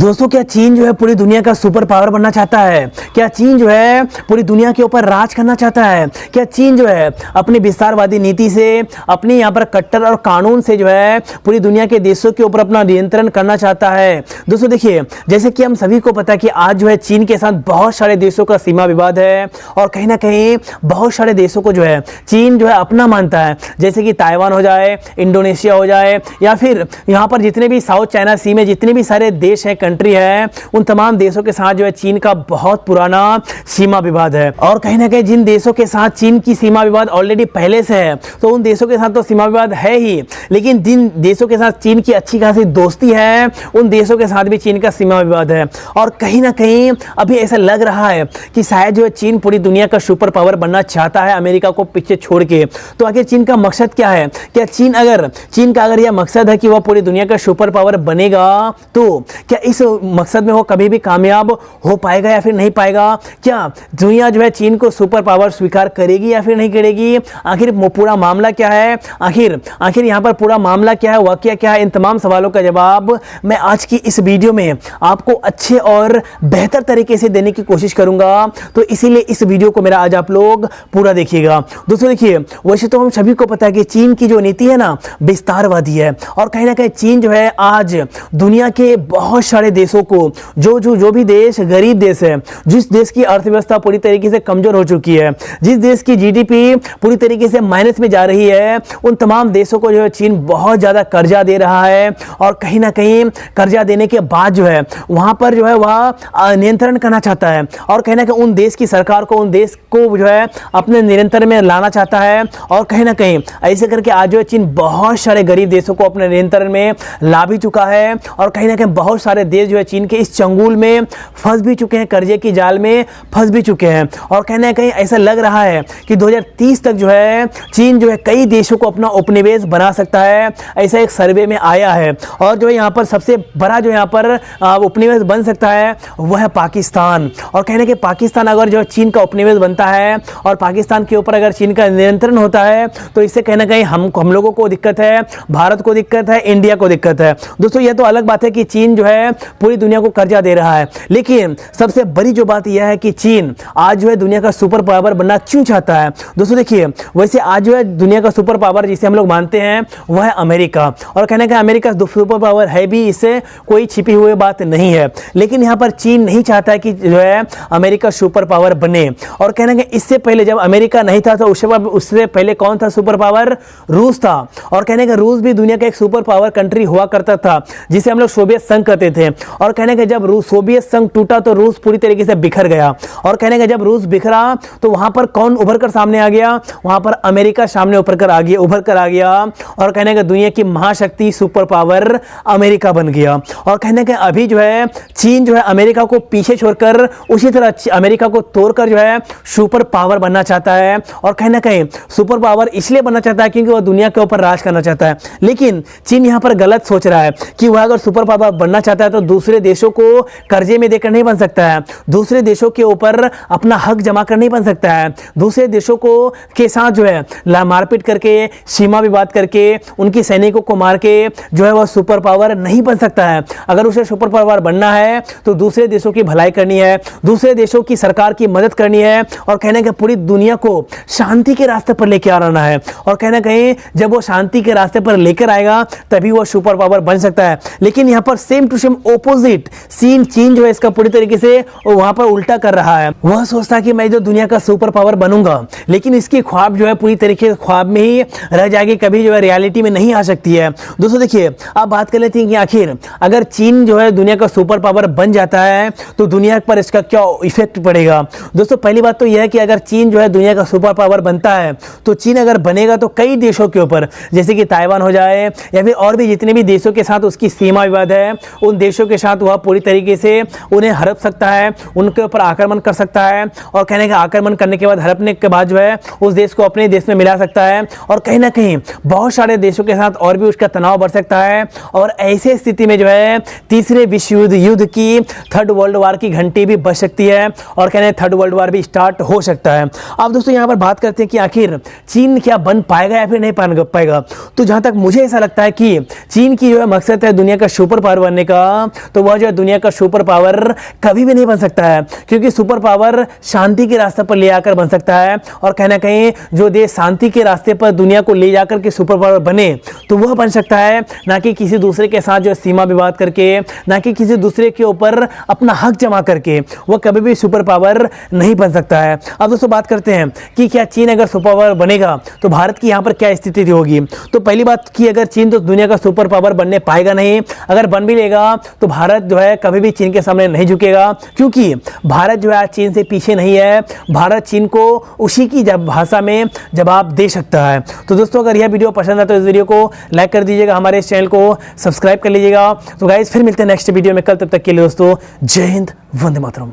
दोस्तों, क्या चीन जो है पूरी दुनिया का सुपर पावर बनना चाहता है? क्या चीन जो है पूरी दुनिया के ऊपर राज करना चाहता है? क्या चीन जो है अपनी विस्तारवादी नीति से, अपनी यहाँ पर कट्टर और कानून से जो है पूरी दुनिया के देशों के ऊपर अपना नियंत्रण करना चाहता है? दोस्तों देखिए, जैसे कि हम सभी को पता है कि आज जो है चीन के साथ बहुत सारे देशों का सीमा विवाद है और कहीं ना कहीं बहुत सारे देशों को जो है चीन जो है अपना मानता है, जैसे कि ताइवान हो जाए, इंडोनेशिया हो जाए, या फिर यहाँ पर जितने भी साउथ चाइना सी में जितने भी सारे देश हैं, कंट्री है, उन तमाम देशों के साथ जो है चीन का बहुत पुराना सीमा विवाद है। और कहीं ना कहीं जिन देशों के साथ चीन की सीमा विवाद ऑलरेडी पहले से है, तो उन देशों के साथ तो सीमा विवाद है ही, लेकिन जिन देशों के साथ चीन की अच्छी खासी दोस्ती है, उन देशों के साथ भी चीन का सीमा विवाद है। और कहीं ना कहीं अभी ऐसा लग रहा है कि शायद जो है चीन पूरी दुनिया का सुपर पावर बनना चाहता है, अमेरिका को पीछे छोड़ के। तो आखिर चीन का मकसद क्या है? क्या चीन का अगर यह मकसद है कि वह पूरी दुनिया का सुपर पावर बनेगा, तो क्या इस मकसद में वो कभी भी कामयाब हो पाएगा या फिर नहीं पाएगा? क्या दुनिया जो है चीन को सुपर पावर स्वीकार करेगी या फिर नहीं करेगी? आखिर पूरा मामला क्या है? आखिर यहाँ पर पूरा मामला क्या है, वाकया क्या है? इन तमाम सवालों का जवाब मैं आज की इस वीडियो में आपको अच्छे और बेहतर तरीके से देने की कोशिश करूंगा, तो इसीलिए इस वीडियो को मेरा आज आप लोग पूरा देखिएगा। दोस्तों देखिए, वैसे तो हम सभी को पता है कि चीन की जो नीति है ना, विस्तारवादी है, और कहीं ना कहीं चीन जो है आज दुनिया के बहुत सारे देशों को, जो भी देश गरीब देश है, जिस देश की अर्थव्यवस्था पूरी तरीके से कमजोर हो चुकी है, जिस देश की जीडीपी पूरी तरीके से माइनस में जा रही है, उन तमाम देशों को जो है चीन बहुत ज्यादा कर्जा दे रहा है। और कहीं ना कहीं कर्जा देने के बाद जो है वहां पर जो है वह नियंत्रण करना चाहता है, और कहीं ना कहीं उन देश की सरकार को, उन देश को जो है अपने नियंत्रण में लाना चाहता है। और कहीं ना कहीं ऐसे करके आज जो है चीन बहुत सारे गरीब देशों को अपने नियंत्रण में ला भी चुका है, और कहीं ना कहीं बहुत सारे देश जो है चीन के इस चंगुल में फंस भी चुके हैं, कर्जे की जाल में फंस भी चुके हैं। और कहीं ना कहीं ऐसा लग रहा है कि 2030 तक जो है चीन जो है कई देशों को अपना उपनिवेश बना सकता है, ऐसा एक सर्वे में आया है। और जो है यहाँ पर सबसे बड़ा जो यहाँ पर उपनिवेश बन सकता है वह है पाकिस्तान। और कहीं ना कहीं पाकिस्तान अगर जो चीन का उपनिवेश बनता है और पाकिस्तान के ऊपर अगर चीन का नियंत्रण होता है, तो इससे कहीं ना कहीं हम लोगों को दिक्कत है, भारत को दिक्कत है, इंडिया को दिक्कत है। दोस्तों यह तो अलग बात है कि चीन जो है पूरी दुनिया को कर्जा दे रहा है, लेकिन सबसे बड़ी जो बात यह है कि चीन आज जो है दुनिया का सुपर पावर बनना क्यों चाहता है? दोस्तों देखिए, वैसे आज जो है दुनिया का सुपर पावर जिसे हम लोग मानते हैं वह है अमेरिका, और कहने का अमेरिका सुपर पावर है भी, इससे कोई छिपी हुई बात नहीं है। लेकिन यहाँ पर चीन नहीं चाहता है कि जो है अमेरिका सुपर पावर बने। और कहने का इससे पहले जब अमेरिका नहीं था तो उससे पहले कौन था सुपर पावर? रूस था। और कहने का रूस भी दुनिया का एक सुपर पावर कंट्री हुआ करता था, जिसे हम लोग सोवियत संघ कहते थे। और कहने का जब सोवियत संघ टूटा तो रूस पूरी तरीके से बिखर गया। और कहने का जब रूस बिखरा तो वहां पर कौन उभर कर सामने आ गया? वहां पर अमेरिका सामने उभर कर आ गया। और कहने का दुनिया की महाशक्ति सुपर पावर अमेरिका बन गया। और कहने का अभी जो है चीन जो है अमेरिका को पीछे छोड़कर उसी तरह अमेरिका को तोड़कर जो है सुपर पावर बनना चाहता है। और कहीं ना कहीं सुपर पावर इसलिए बनना चाहता है क्योंकि वह दुनिया के ऊपर राज करना चाहता है। लेकिन चीन यहां पर गलत सोच रहा है कि वह अगर सुपर पावर बनना चाहता है तो दूसरे देशों को कर्जे में देकर नहीं बन सकता है, दूसरे देशों के ऊपर अपना हक जमा कर नहीं बन सकता है, दूसरे देशों को के साथ जो है मारपीट करके, सीमा विवाद करके, उनकी सैनिकों को मार के जो है वह सुपर पावर नहीं बन सकता है। अगर उसे सुपर पावर बनना है तो दूसरे देशों की भलाई करनी है, दूसरे देशों की सरकार की मदद करनी है, और कहने का पूरी दुनिया को शांति के रास्ते पर लेकर आना है। और कहना कहीं जब वो शांति के रास्ते पर लेकर आएगा तभी वो सुपर पावर बन सकता है। लेकिन यहाँ पर सेम टू सेम ऑपोजिट चीन जो है इसका पूरी तरीके से वहां पर उल्टा कर रहा है। वह सोचता है कि मैं जो दुनिया का सुपर पावर बनूंगा, लेकिन इसकी ख्वाब जो है पूरी तरीके से ख्वाब में ही रह जाएगी, कभी जो है रियलिटी में नहीं आ सकती है। दोस्तों देखिए, आप बात कर लेते हैं कि आखिर अगर चीन जो है दुनिया का सुपर पावर बन जाता है तो दुनिया पर इसका क्या इफेक्ट पड़ेगा? दोस्तों पहली बात तो यह है कि अगर चीन जो है दुनिया का सुपर पावर बनता है तो चीन अगर बनेगा तो कई देशों के ऊपर, जैसे कि ताइवान हो जाए या फिर और भी जितने भी देशों के साथ उसकी सीमा विवाद है, उन देशों के साथ वह पूरी तरीके से उन्हें हड़प सकता है, उनके ऊपर आक्रमण कर सकता है। और कहने का आक्रमण करने के बाद, हड़पने के बाद जो है उस देश को अपने देश में मिला सकता है। और कहीं ना कहीं बहुत सारे देशों के साथ और भी उसका तनाव बढ़ सकता है। और ऐसे स्थिति में जो है तीसरे विश्व युद्ध की, थर्ड वर्ल्ड वार की घंटी भी बज सकती है, और कहने थर्ड वर्ल्ड वार भी स्टार्ट हो सकता है। अब दोस्तों यहाँ पर बात करते हैं कि आखिर चीन क्या बन पाएगा या फिर नहीं पाएगा? तो जहां तक मुझे ऐसा लगता है कि चीन की जो है मकसद है दुनिया का सुपर पावर बनने का, तो वह जो है दुनिया का सुपर पावर कभी भी नहीं बन सकता है, क्योंकि सुपर पावर शांति के रास्ते पर ले आकर बन सकता है। और कहीं ना कहीं जो देश शांति के रास्ते पर दुनिया को ले जाकर के सुपर पावर बने तो वह बन सकता है, ना कि किसी दूसरे के साथ जो है सीमा विवाद करके, ना कि किसी दूसरे के ऊपर अपना हक जमा करके। वह कभी भी सुपर पावर नहीं बन सकता है। अब दोस्तों बात करते हैं कि क्या चीन अगर सुपर पावर बनेगा तो भारत की यहाँ पर क्या स्थिति होगी। तो पहली बात कि अगर चीन तो दुनिया का सुपर पावर बनने पाएगा नहीं, अगर बन भी लेगा तो भारत जो है कभी भी चीन के सामने नहीं झुकेगा, क्योंकि भारत जो है चीन से पीछे नहीं है। भारत चीन को उसी की भाषा में जवाब दे सकता है। तो दोस्तों अगर यह वीडियो पसंद है तो इस वीडियो को लाइक कर दीजिएगा, हमारे इस चैनल को सब्सक्राइब कर लीजिएगा। तो गाइस फिर मिलते हैं नेक्स्ट वीडियो में कल, तब तक के लिए दोस्तों जय हिंद, वंदे मातरम।